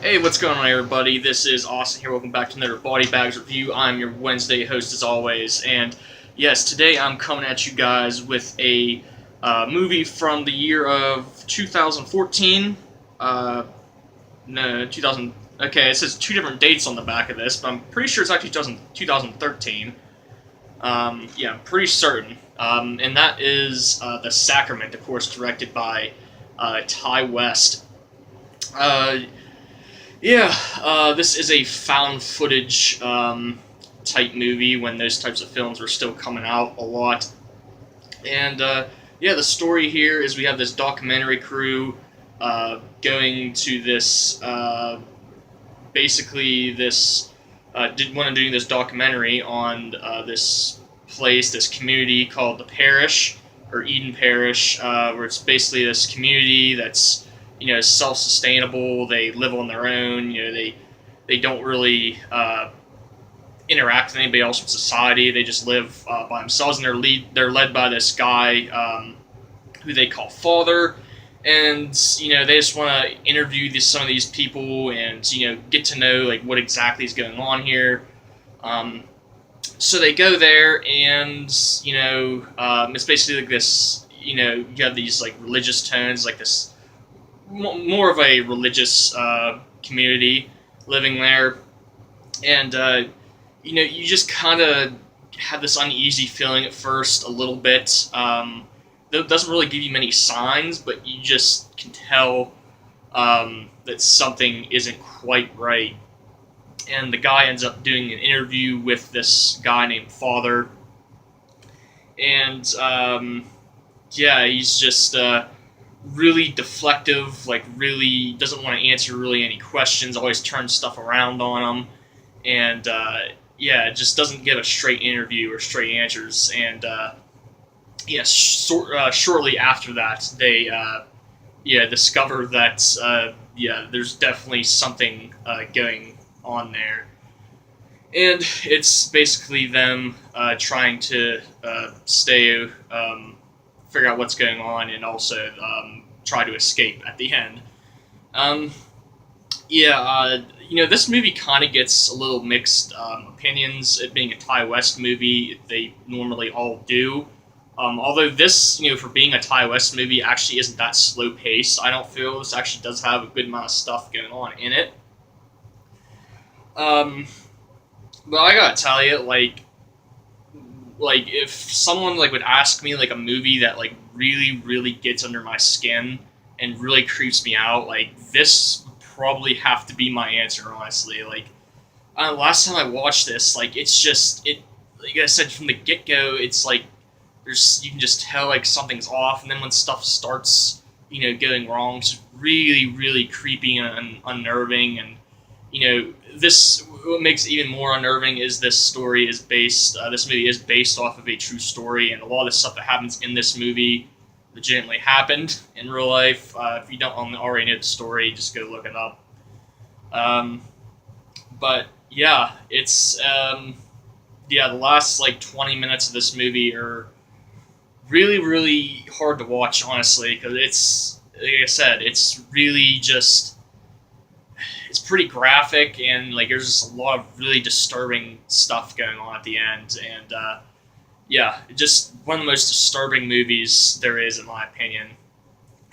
Hey, what's going on, everybody? This is Austin here. Welcome back to another Body Bags review. I'm your Wednesday host, as always, and yes, today I'm coming at you guys with a movie from the year of 2014. No, 2000. Okay, it says two different dates on the back of this, but I'm pretty sure it's actually 2013. Yeah, I'm pretty certain. And that is The Sacrament, of course, directed by Ty West. Uh, Yeah, this is a found footage type movie when those types of films were still coming out a lot. And yeah, the story here is we have this documentary crew going to this, basically this, did want to do this documentary on this place, this community called the Parish, or Eden Parish, where it's basically this community that's self-sustainable. They live on their own. They don't really interact with anybody else in society. They just live by themselves, and they're led by this guy who they call Father. And they just want to interview some of these people and get to know like what exactly is going on here. So they go there, and it's basically like this. You have these like religious tones, like this more of a religious community living there, and you just kind of have this uneasy feeling at first, a little bit. That doesn't really give you many signs, but you just can tell that something isn't quite right. And the guy ends up doing an interview with this guy named Father, and yeah, he's just really deflective, like really doesn't want to answer really any questions, always turns stuff around on them, and yeah, just doesn't give a straight interview or straight answers. And yeah, shortly after that, they yeah, discover that yeah, there's definitely something going on there, and it's basically them trying to stay figure out what's going on, and also try to escape at the end. Um, yeah, this movie kind of gets a little mixed opinions. It being a Ty West movie, they normally all do. Although this, for being a Ty West movie, actually isn't that slow paced. I don't feel this actually does have a good amount of stuff going on in it. Um, but I gotta tell you, like if someone like would ask me like a movie that like really gets under my skin and really creeps me out, like this would probably have to be my answer, honestly. Like last time I watched this, like it's just it like I said from the get-go, it's like you can just tell like something's off, and then when stuff starts going wrong, it's really creepy and unnerving. And this, what makes it even more unnerving is this movie is based off of a true story, and a lot of the stuff that happens in this movie legitimately happened in real life. If you don't already know the story, just go look it up. But yeah, it's yeah, the last like 20 minutes of this movie are really hard to watch, honestly, because it's, like I said, it's really just, it's pretty graphic, and like there's just a lot of really disturbing stuff going on at the end. And yeah, just one of the most disturbing movies there is, in my opinion.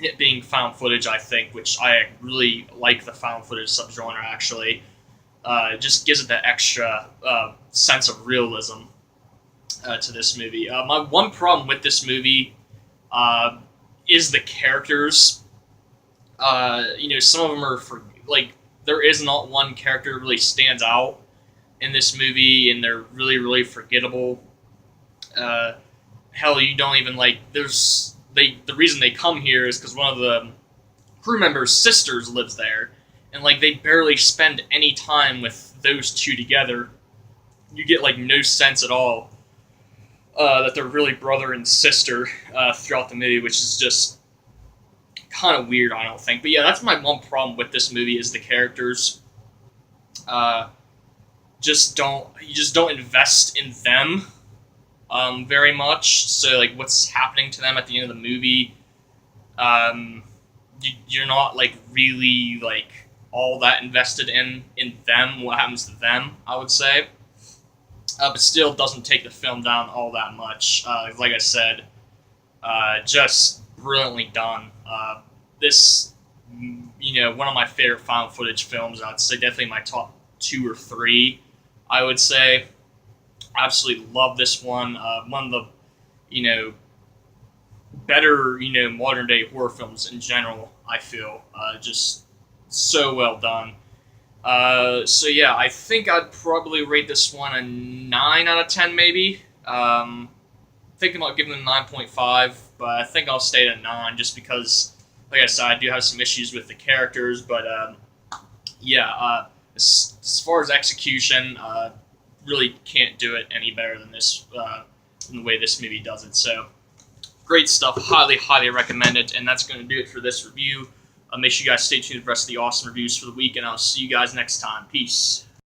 It being found footage, I think, which I really like the found footage subgenre, actually. It just gives it that extra sense of realism to this movie. My one problem with this movie is the characters. Some of them are like, there is not one character that really stands out in this movie, and they're really forgettable. Hell, you don't even like. The reason they come here is because one of the crew members' sisters lives there, and like they barely spend any time with those two together. You get like no sense at all that they're really brother and sister throughout the movie, which is just kind of weird, I don't think. But yeah, that's my one problem with this movie is the characters. You just don't invest in them very much. So like what's happening to them at the end of the movie, you're not like really like all that invested in them, what happens to them, I would say. But still doesn't take the film down all that much. Like I said, just brilliantly done. This, one of my favorite found footage films. I'd say definitely my top 2 or 3. I would say, absolutely love this one. One of the, better, modern day horror films in general. I feel just so well done. So yeah, I think I'd probably rate this one a 9 out of 10, maybe. Thinking about giving it a 9.5, but I think I'll stay at a 9 just because, like I said, I do have some issues with the characters. But yeah, as far as execution, really can't do it any better than this, than the way this movie does it. So great stuff. Highly, highly recommend it. And that's going to do it for this review. Make sure you guys stay tuned for the rest of the awesome reviews for the week, and I'll see you guys next time. Peace.